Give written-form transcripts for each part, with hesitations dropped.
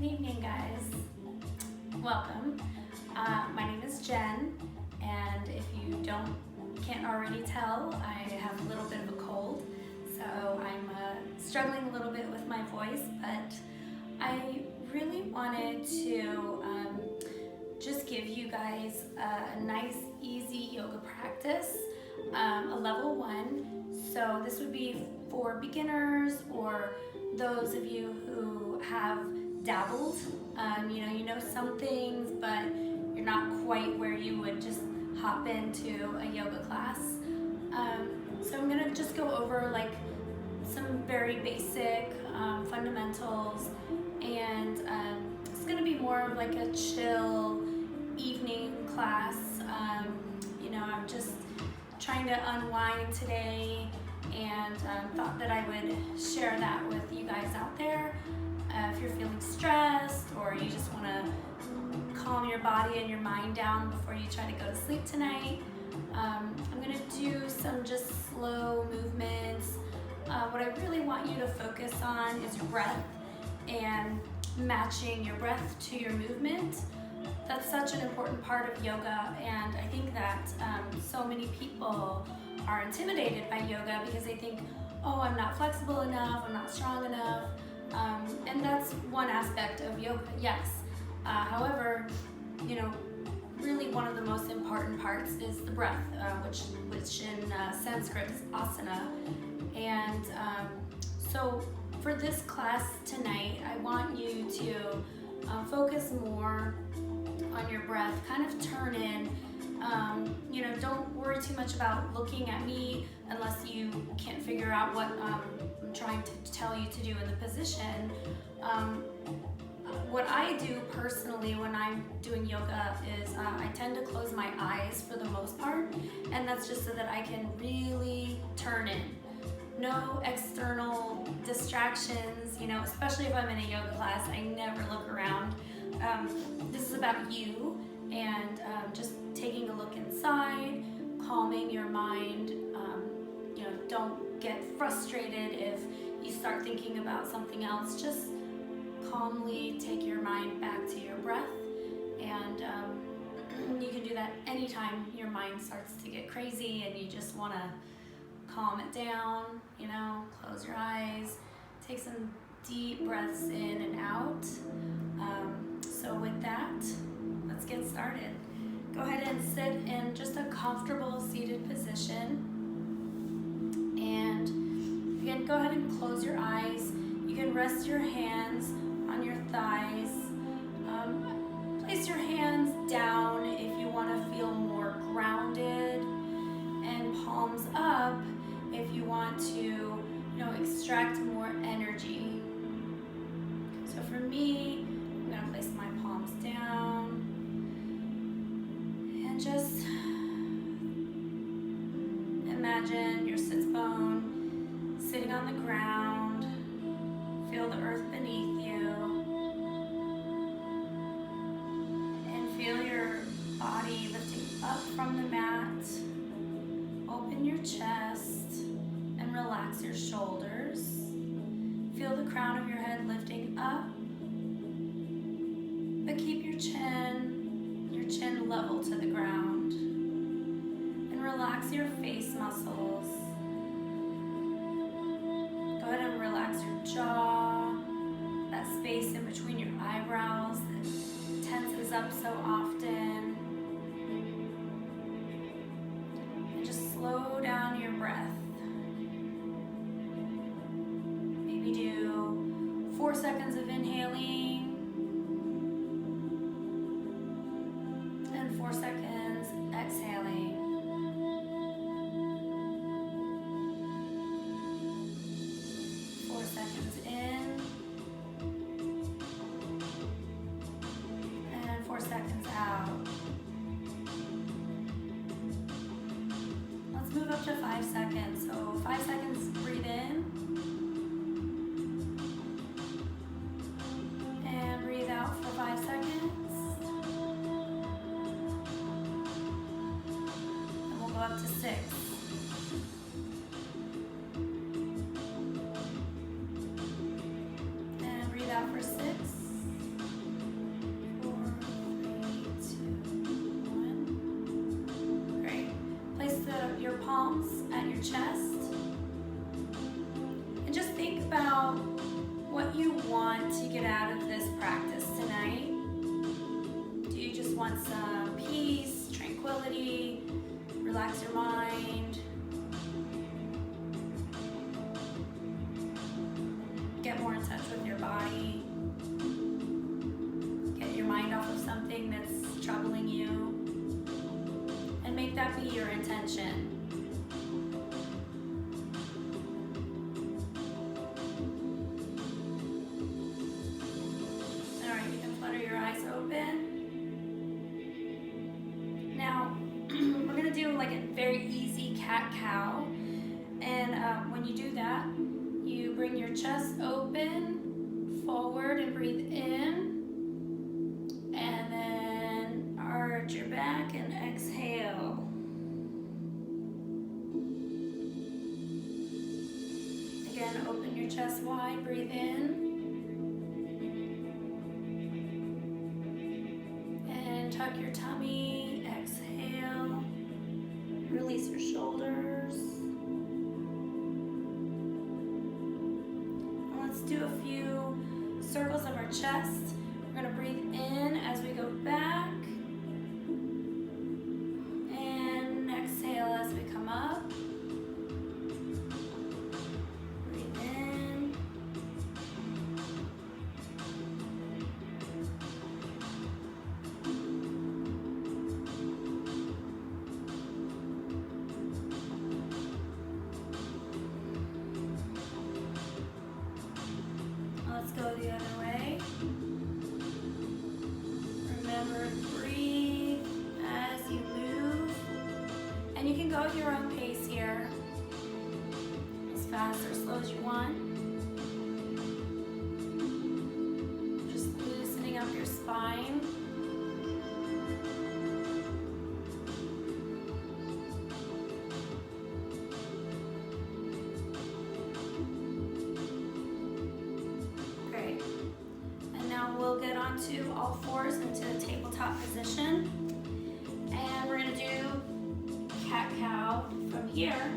Good evening, guys. Welcome. My name is Jen, and if you can't already tell, I have a little bit of a cold, so I'm struggling a little bit with my voice, but I really wanted to just give you guys a nice, easy yoga practice, a level 1. So this would be for beginners or those of you who have dabbled. You know some things, but you're not quite where you would just hop into a yoga class. So I'm gonna just go over like some very basic fundamentals, and it's gonna be more of like a chill evening class. I'm just trying to unwind today, and thought that I would share that with you guys out there. If you're feeling stressed or you just want to calm your body and your mind down before you try to go to sleep tonight, I'm going to do some just slow movements. What I really want you to focus on is your breath and matching your breath to your movement. That's such an important part of yoga, and I think that so many people are intimidated by yoga because they think, oh, I'm not flexible enough, I'm not strong enough. And that's one aspect of yoga, yes. However, really one of the most important parts is the breath, which in Sanskrit is asana. And so for this class tonight, I want you to focus more on your breath, kind of turn in. Don't worry too much about looking at me unless you can't figure out what I'm trying to tell you to do in the position. What I do personally when I'm doing yoga is I tend to close my eyes for the most part, and that's just so that I can really turn in. No external distractions, especially if I'm in a yoga class, I never look around. This is about you, and just taking a look inside, calming your mind. Don't get frustrated if you start thinking about something else. Just calmly take your mind back to your breath, and you can do that anytime your mind starts to get crazy and you just want to calm it down. Close your eyes, take some deep breaths in and out. So with that, let's get started. Go ahead and sit in just a comfortable seated position. And again, go ahead and close your eyes. You can rest your hands on your thighs. Place your hands down if you want to feel more grounded, and palms up if you want to, extract more energy. So for me, I'm going to place my palms down and just imagine your sits bone sitting on the ground. Feel the earth beneath you, and feel your body lifting up from the mat. Open your chest and relax your shoulders. Feel the crown of your head lifting up, but keep your chin level to the ground, and relax your face muscles. Go ahead and relax your jaw, that space in between your eyebrows that tenses up so often. And just slow down your breath. Maybe do 4 seconds of inhaling and 4 seconds exhaling. Seconds out. Let's move up to 5 seconds. So 5 seconds, breathe in. you get out of this practice tonight? Do you just want some peace, tranquility, relax your mind? Get more in touch with your body? Get your mind off of something that's troubling you? And make that be your intention. Very easy cat-cow, and when you do that, you bring your chest open forward and breathe in, and then arch your back and exhale. Again, open your chest wide, breathe in, and tuck your tummy, exhale. Release your shoulders. And let's do a few circles of our chest. We're going to breathe in as we go back. And exhale as we come up. Breathe in. Let's go the other way. Remember to breathe as you move. And you can go at your own pace here, as fast or slow as you want. Just loosening up your spine. We'll get onto all fours into the tabletop position, and we're going to do cat-cow from here.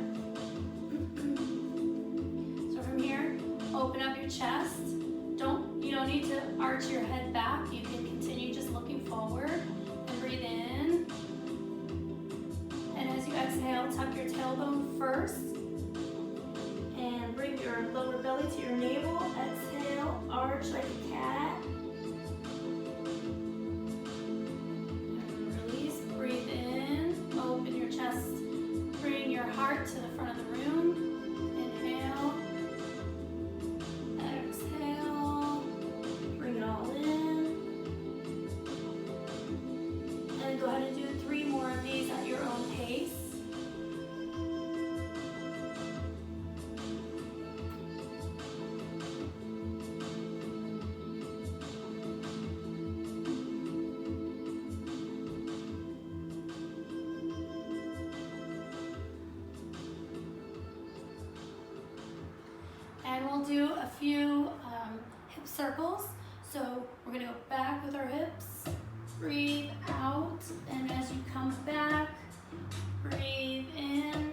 So from here, open up your chest. You don't need to arch your head back. You can continue just looking forward and breathe in. And as you exhale, tuck your tailbone first and bring your lower belly to your navel. Exhale, arch like a cat. Heart to the front of the room. Inhale. Exhale. Bring it all in. And go ahead and do 3 more of these at your own pace. And we'll do a few hip circles. So we're gonna go back with our hips, breathe out, and as you come back, breathe in,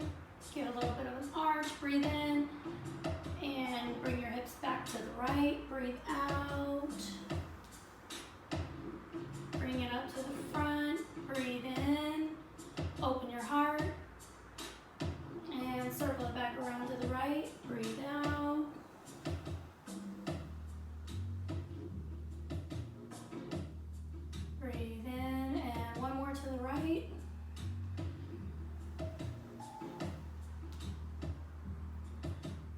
give a little bit of an arch, breathe in, and bring your hips back to the right, breathe out, bring it up to the front, breathe in, open your heart, and circle it back around to the right, breathe out. Breathe in, and one more to the right.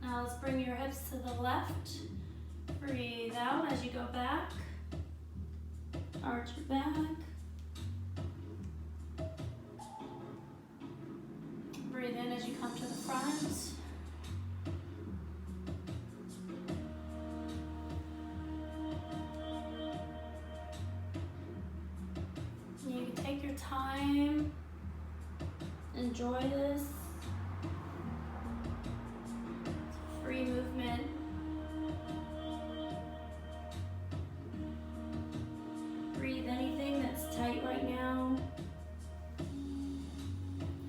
Now let's bring your hips to the left. Breathe out as you go back. Arch your back. Breathe in as you come to the front. You can take your time, enjoy this. It's a free movement. Breathe anything that's tight right now.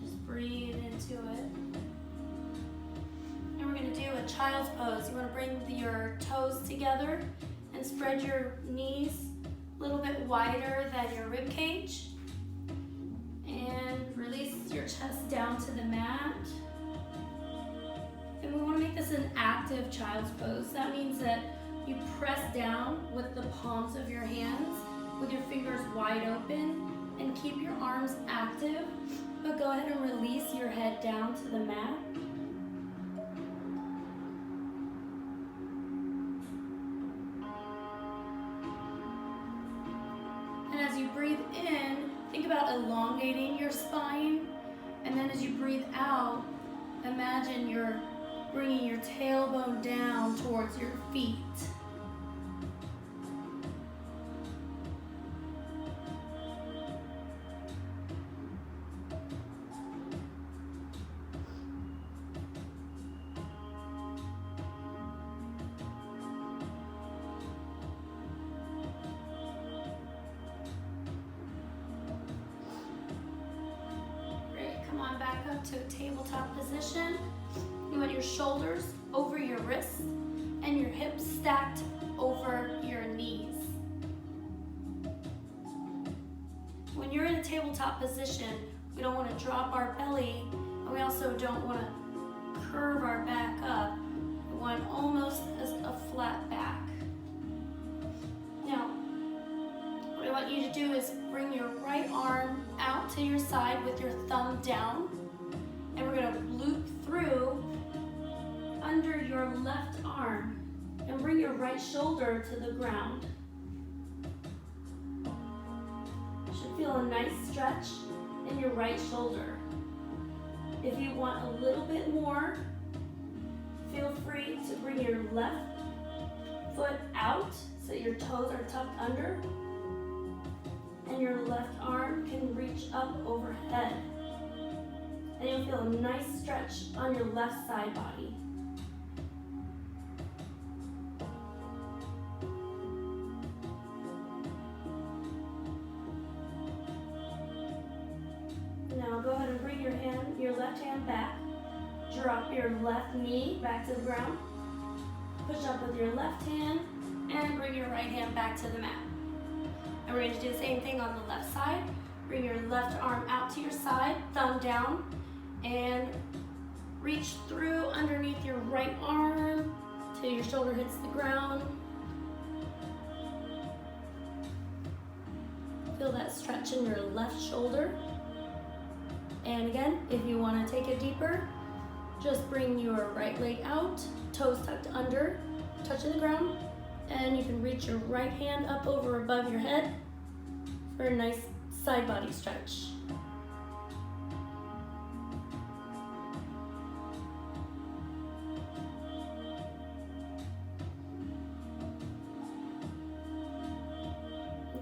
Just breathe into it. And we're going to do a child's pose. You want to bring your toes together and and spread your knees a little bit wider than your rib cage. And release your chest down to the mat. And we want to make this an active child's pose. That means that you press down with the palms of your hands with your fingers wide open and keep your arms active, but go ahead and release your head down to the mat. And as you breathe in, think about elongating your spine, and then as you breathe out, imagine you're bringing your tailbone down towards your feet. Come on back up to a tabletop position. You want your shoulders over your wrists and your hips stacked over your knees. When you're in a tabletop position, we don't want to drop our belly, and we also don't want to curve our back up. We want almost a flat back. Now, what I want you to do is bring your right arm out to your side with your thumb down, and we're going to loop through under your left arm and bring your right shoulder to the ground. You should feel a nice stretch in your right shoulder. If you want a little bit more, feel free to bring your left foot out so your toes are tucked under, and your left arm can reach up overhead. And you'll feel a nice stretch on your left side body. Now go ahead and bring your left hand back. Drop your left knee back to the ground. Push up with your left hand and bring your right hand back to the mat. And we're going to do the same thing on the left side. Bring your left arm out to your side, thumb down, and reach through underneath your right arm till your shoulder hits the ground. Feel that stretch in your left shoulder. And again, if you want to take it deeper, just bring your right leg out, toes tucked under, touching the ground, and you can reach your right hand up over above your head for a nice side body stretch.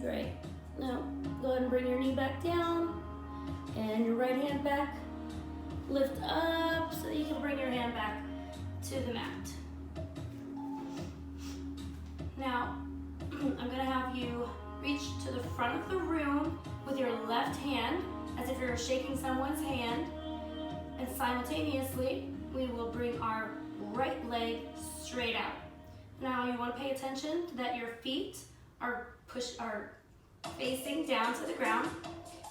Great. Now, go ahead and bring your knee back down and your right hand back. Lift up so that you can bring your hand back to the mat. Now, I'm gonna have you reach to the front of the room with your left hand as if you're shaking someone's hand, and simultaneously, we will bring our right leg straight out. Now you wanna pay attention that your feet are facing down to the ground.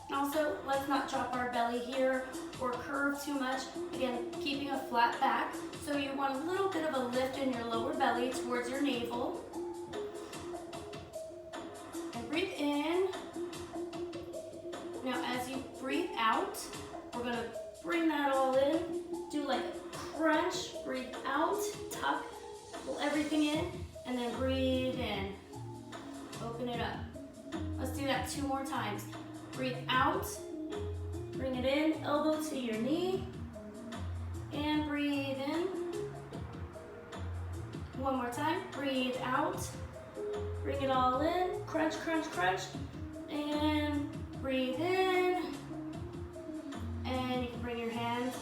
And also, let's not drop our belly here or curve too much. Again, keeping a flat back. So you want a little bit of a lift in your lower belly towards your navel. And breathe in. Now as you breathe out, we're gonna bring that all in. Do like a crunch, breathe out, tuck, pull everything in, and then breathe in. Open it up. Let's do that 2 more times. Breathe out, bring it in, elbow to your knee, and breathe in. 1 more time, breathe out, bring it all in, crunch, crunch, crunch, and breathe in. And you can bring your hand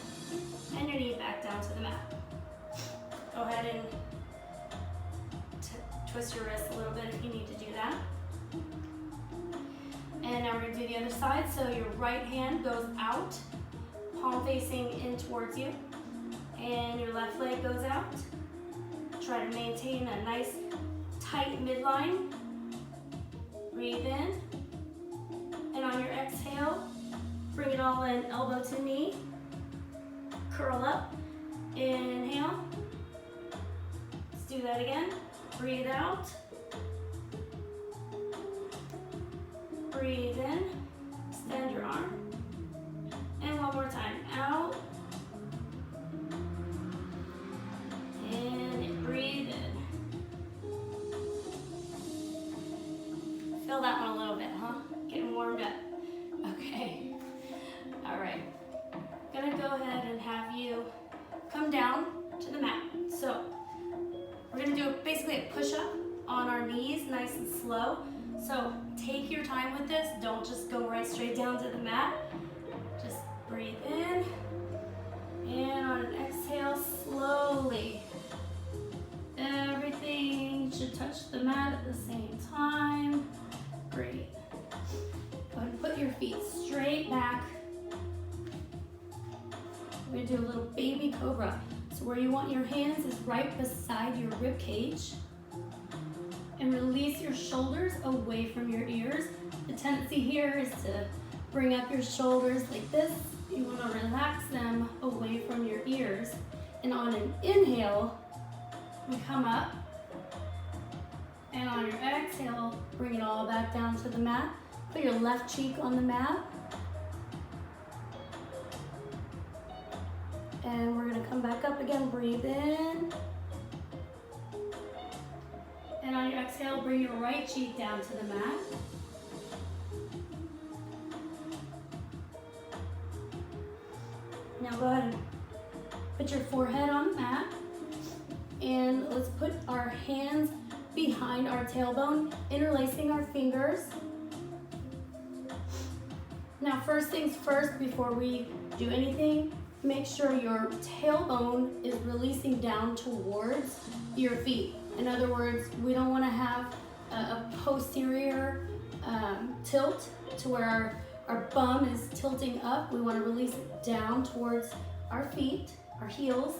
and your knee back down to the mat. Go ahead and twist your wrist a little bit if you need to do that. And now we're going to do the other side. So your right hand goes out, palm facing in towards you, and your left leg goes out. Try to maintain a nice tight midline. Breathe in. And on your exhale, bring it all in, elbow to knee. Curl up. Inhale. Let's do that again. Breathe out. Breathe in. Extend your arm. And one more time. Out. And breathe in. Feel that one a little bit, huh? Getting warmed up. Okay. All right. I'm gonna go ahead and have you come down to the mat. So we're gonna do basically a push-up on our knees, nice and slow. So take your time with this. Don't just go right straight down to the mat. Just breathe in. And on an exhale, slowly. Everything should touch the mat at the same time. Great. Go ahead and put your feet straight back. We're gonna do a little baby cobra. So where you want your hands is right beside your rib cage. And release your shoulders away from your ears. The tendency here is to bring up your shoulders like this. You wanna relax them away from your ears. And on an inhale, we come up. And on your exhale, bring it all back down to the mat. Put your left cheek on the mat. And we're gonna come back up again, breathe in. And on your exhale, bring your right cheek down to the mat. Now go ahead and put your forehead on the mat. And let's put our hands behind our tailbone, interlacing our fingers. Now first things first, before we do anything, make sure your tailbone is releasing down towards your feet. In other words, we don't want to have a posterior tilt to where our bum is tilting up. We want to release it down towards our feet, our heels.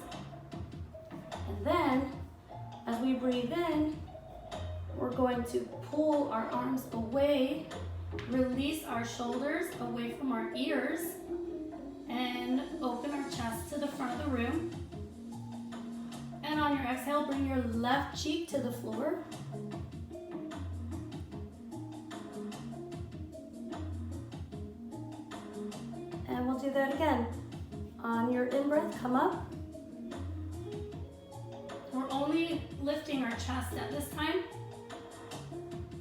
And then, as we breathe in, we're going to pull our arms away, release our shoulders away from our ears, and open our chest to the front of the room. And on your exhale, bring your left cheek to the floor. And we'll do that again. On your in-breath, come up. We're only lifting our chest at this time.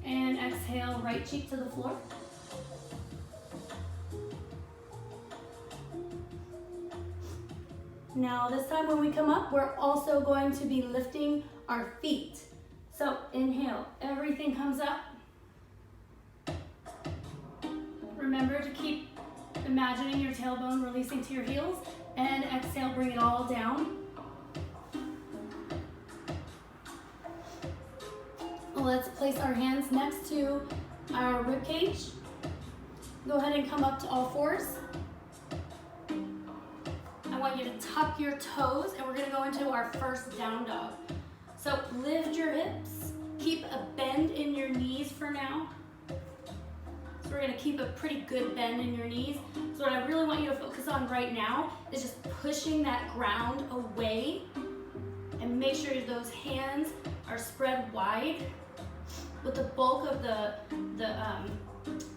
And exhale, right cheek to the floor. Now this time when we come up, we're also going to be lifting our feet. So inhale, everything comes up. Remember to keep imagining your tailbone releasing to your heels. And exhale, bring it all down. Let's place our hands next to our rib cage. Go ahead and come up to all fours. I want you to tuck your toes, and we're gonna go into our first down dog. So lift your hips, keep a bend in your knees for now. So we're gonna keep a pretty good bend in your knees. So what I really want you to focus on right now is just pushing that ground away, and make sure those hands are spread wide, with the bulk of the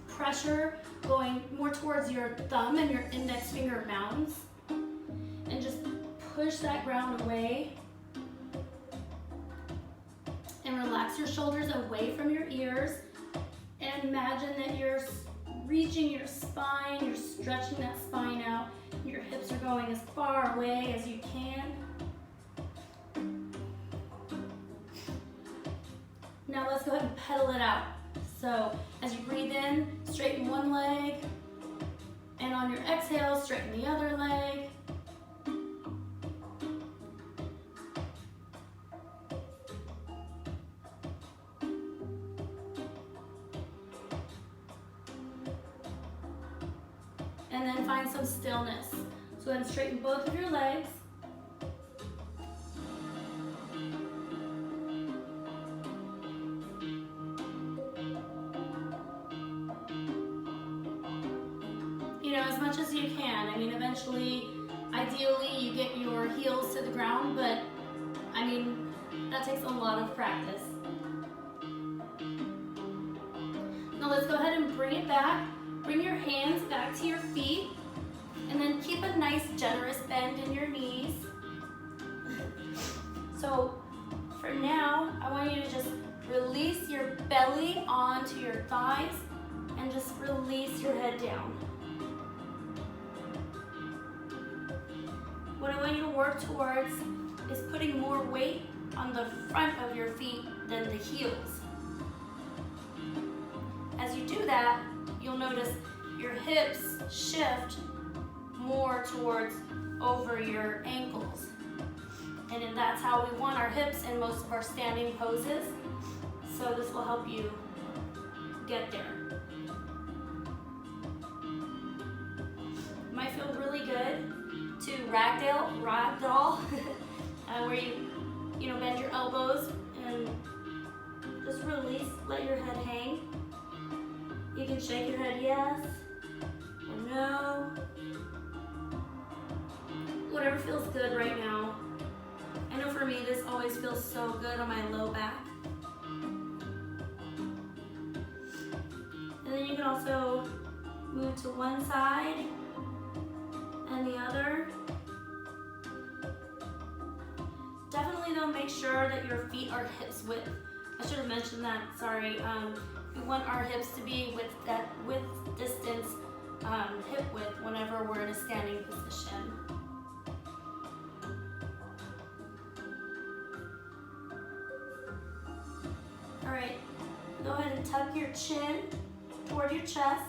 pressure going more towards your thumb and your index finger mounds. And just push that ground away. And relax your shoulders away from your ears. And imagine that you're reaching your spine, you're stretching that spine out. Your hips are going as far away as you can. Now let's go ahead and pedal it out. So as you breathe in, straighten one leg. And on your exhale, straighten the other leg. And then find some stillness. So go ahead and straighten both of your legs. much as you can. I mean, eventually, ideally, you get your heels to the ground, but I mean, that takes a lot of practice. Now let's go ahead and bring it back. Bring your hands back to your feet, and then keep a nice generous bend in your knees. So for now, I want you to just release your belly onto your thighs and just release your head down. What I want you to work towards is putting more weight on the front of your feet than the heels. As you do that, you'll notice your hips shift more towards over your ankles. And then that's how we want our hips in most of our standing poses. So this will help you get there. It might feel really good to ragdoll, where you bend your elbows and just release, let your head hang. You can shake your head yes or no. Whatever feels good right now. I know for me, this always feels so good on my low back. And then you can also move to one side and the other. Definitely though, make sure that your feet are hips width. I should have mentioned that, sorry. We want our hips to be with distance, hip width whenever we're in a standing position. All right, go ahead and tuck your chin toward your chest,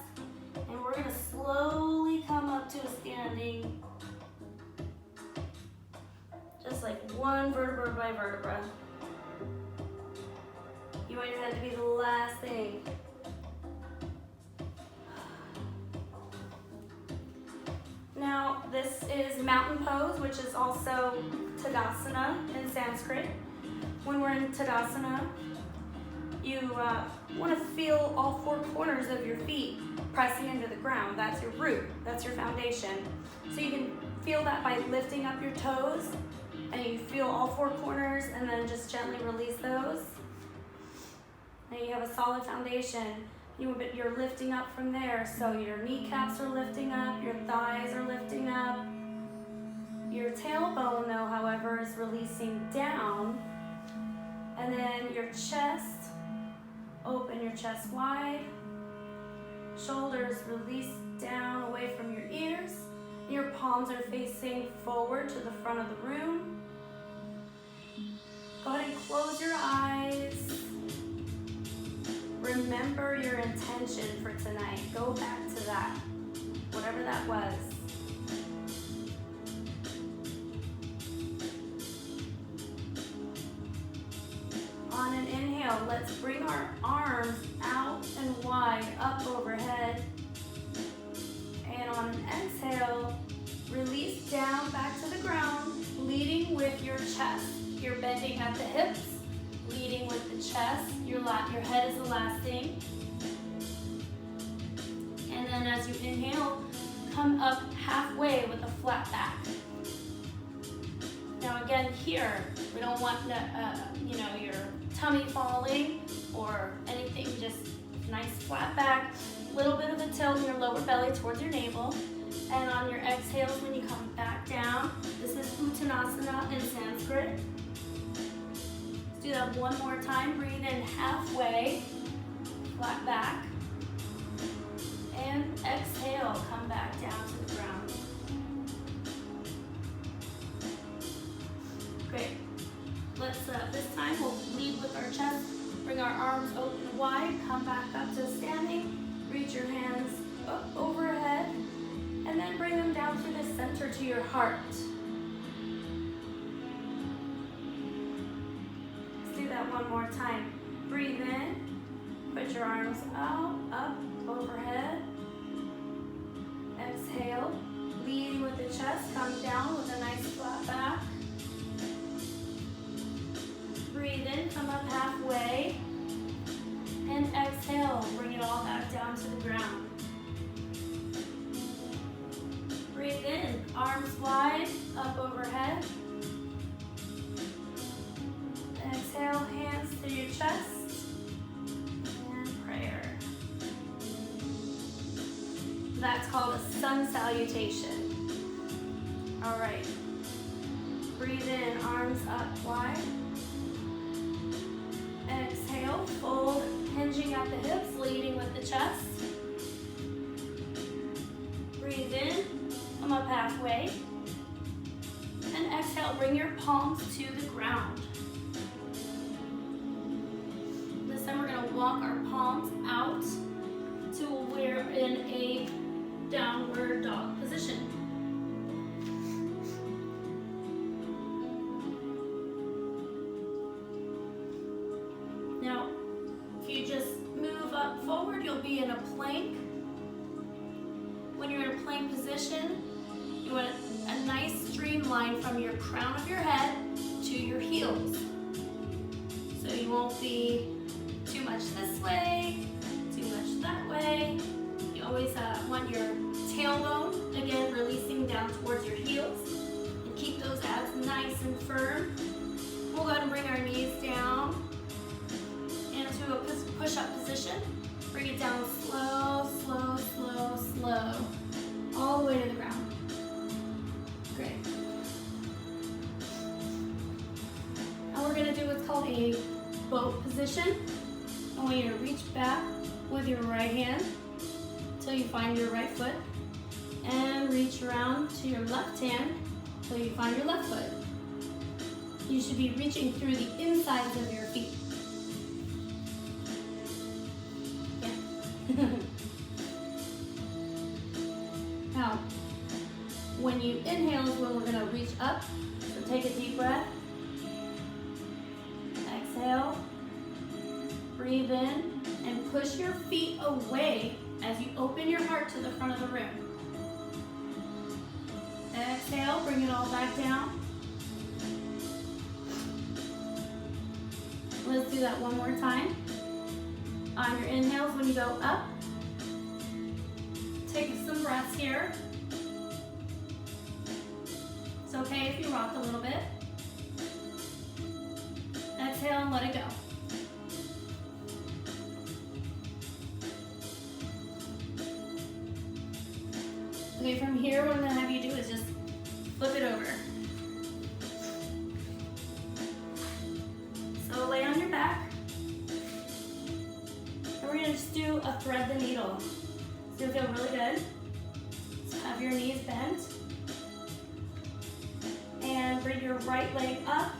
and we're gonna slowly come up to a standing, just like one vertebra by vertebra. You want your head to be the last thing. Now, this is mountain pose, which is also Tadasana in Sanskrit. When we're in Tadasana, you want to feel all four corners of your feet pressing into the ground. That's your root, that's your foundation. So you can feel that by lifting up your toes, and you feel all four corners, and then just gently release those. Now you have a solid foundation. You're lifting up from there, so your kneecaps are lifting up, your thighs are lifting up. Your tailbone, though, however, is releasing down. And then your chest, open your chest wide. Shoulders release down away from your ears. Your palms are facing forward to the front of the room. Go ahead and close your eyes. Remember your intention for tonight. Go back to that, whatever that was. On an inhale, let's bring our arms out and wide, up overhead. And on an exhale, release down back to the ground, leading with your chest. You're bending at the hips, leading with the chest. Your head is the last thing. And then as you inhale, come up halfway with a flat back. Now again here, we don't want your tummy falling or anything, just nice flat back, a little bit of a tilt in your lower belly towards your navel. And on your exhales, when you come back down, this is Uttanasana in Sanskrit. Let's do that one more time. Breathe in halfway, flat back. And exhale, come back down to the ground. Great. Let's, this time we'll lead with our chest. Bring our arms open and wide. Come back up to standing. Reach your hands up overhead. And then bring them down through the center to your heart. Let's do that one more time. Breathe in. Put your arms out, up, overhead. Exhale. Leading with the chest. Come down with a nice flat back. Breathe in, come up halfway, and exhale, bring it all back down to the ground. That's called a sun salutation. All right. Breathe in, arms up wide. Exhale, fold, hinging at the hips, leading with the chest. Breathe in, come up halfway. And exhale, bring your palms to the ground. This time we're gonna walk our palms out till we're in a downward dog position. Now, if you just move up forward, you'll be in a plank. When you're in a plank position, you want a nice streamline from your crown of your head to your heels. So you won't be too much this way, too much that way. You always want your tailbone, again, releasing down towards your heels. And keep those abs nice and firm. We'll go ahead and bring our knees down into a push-up position. Bring it down slow, slow, slow, slow. All the way to the ground. Great. Now we're gonna do what's called a boat position. I want you to reach back with your right hand till you find your right foot, and reach around to your left hand till you find your left foot. You should be reaching through the insides of your feet. Yeah. Now, when you inhale is when we're gonna reach up, so take a deep breath. Exhale, breathe in, and push your feet away as you open your heart to the front of the room. Exhale, bring it all back down. Let's do that one more time. On your inhales, when you go up, take some breaths here. It's okay if you rock a little bit. Exhale and let it go. Okay, from here, what I'm gonna have you do is just flip it over. So lay on your back. And we're gonna just do a thread the needle. It's gonna feel really good. So have your knees bent. And bring your right leg up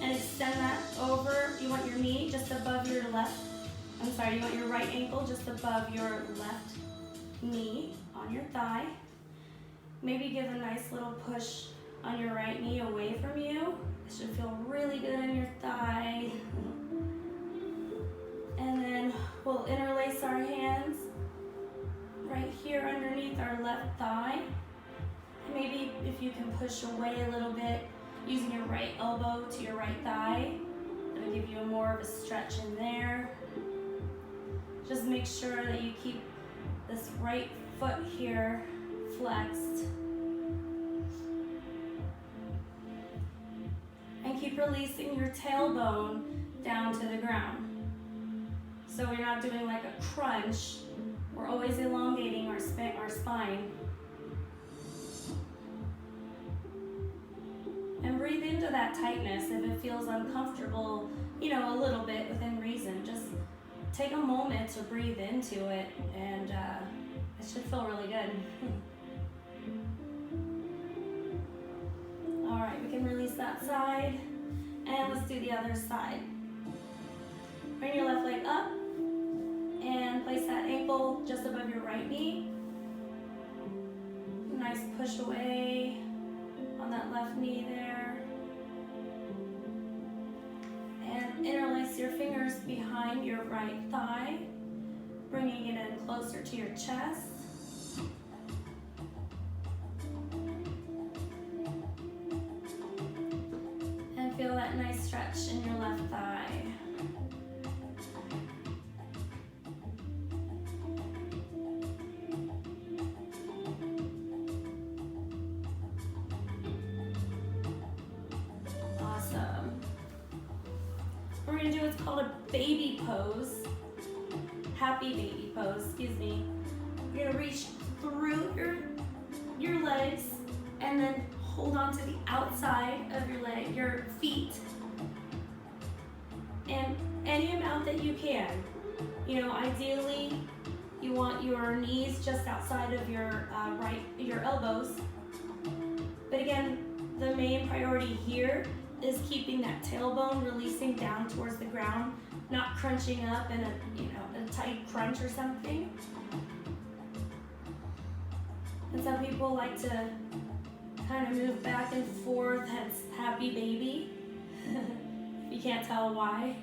and extend that over. You want your knee just above your left. I'm sorry, you want your right ankle just above your left knee on your thigh. Maybe give a nice little push on your right knee away from you. It should feel really good in your thigh. And then we'll interlace our hands right here underneath our left thigh. Maybe if you can push away a little bit using your right elbow to your right thigh, that'll give you more of a stretch in there. Just make sure that you keep this right foot here flexed. And keep releasing your tailbone down to the ground. So we're not doing like a crunch. We're always elongating our spine. And breathe into that tightness if it feels uncomfortable, you know, a little bit within reason. Just take a moment to breathe into it, and it should feel really good. All right, we can release that side, and let's do the other side. Bring your left leg up, and place that ankle just above your right knee. Nice push away on that left knee there. And interlace your fingers behind your right thigh, bringing it in closer to your chest. And feel that nice stretch in your left thigh. We're going to do what's called a baby pose. Happy baby pose, excuse me. You're gonna reach through your legs and then hold on to the outside of your feet. And any amount that you can. You know, ideally, you want your knees just outside of your elbows. But again, the main priority here is keeping that tailbone releasing down towards the ground, not crunching up in a tight crunch or something. And some people like to kind of move back and forth, hence happy baby. You can't tell why.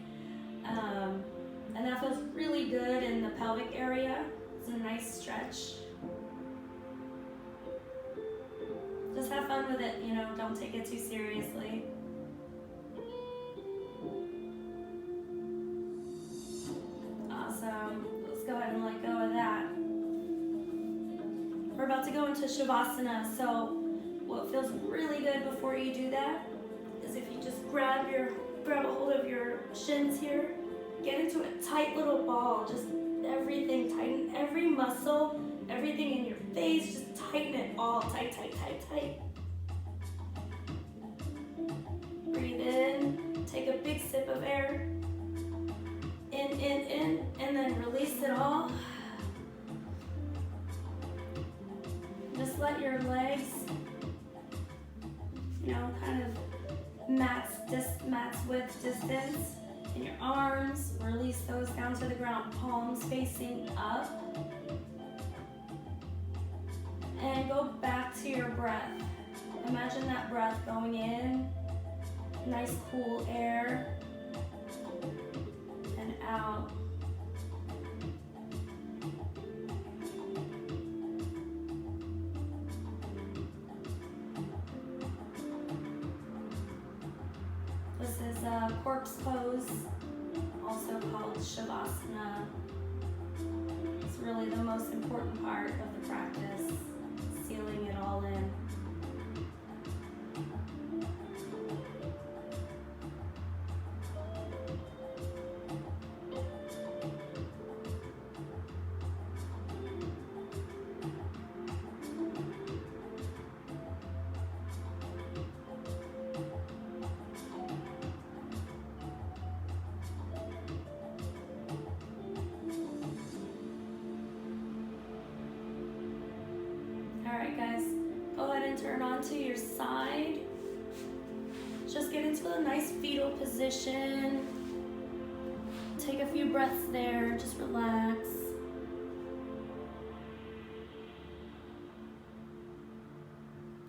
And that feels really good in the pelvic area. It's a nice stretch. Just have fun with it, you know, don't take it too seriously. Awesome. Let's go ahead and let go of that. We're about to go into Shavasana, so what feels really good before you do that is if you just grab a hold of your shins here, get into a tight little ball, just everything, tighten every muscle, everything in your face, just tighten it all, tight, tight, tight, tight. Breathe in, take a big sip of air, in, and then release it all. Just let your legs, you know, kind of mats width distance. And your arms, release those down to the ground, palms facing up. And go back to your breath. Imagine that breath going in, nice cool air, and out. This is a corpse pose, also called Shavasana. It's really the most important part of the practice, sealing it all in. Alright guys, go ahead and turn onto your side. Just get into a nice fetal position. Take a few breaths there, just relax.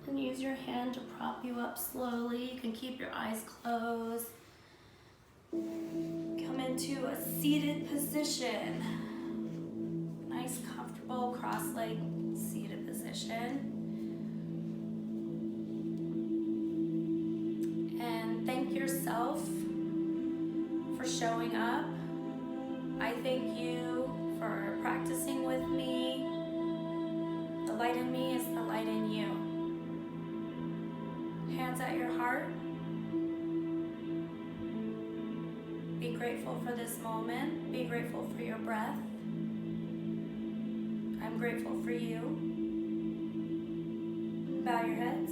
And use your hand to prop you up slowly. You can keep your eyes closed. Come into a seated position. Nice, comfortable, cross-legged seated position. And thank yourself for showing up. I thank you for practicing with me. The light in me is the light in you. Hands at your heart. Be grateful for this moment. Be grateful for your breath. I'm grateful for you. Bow your heads.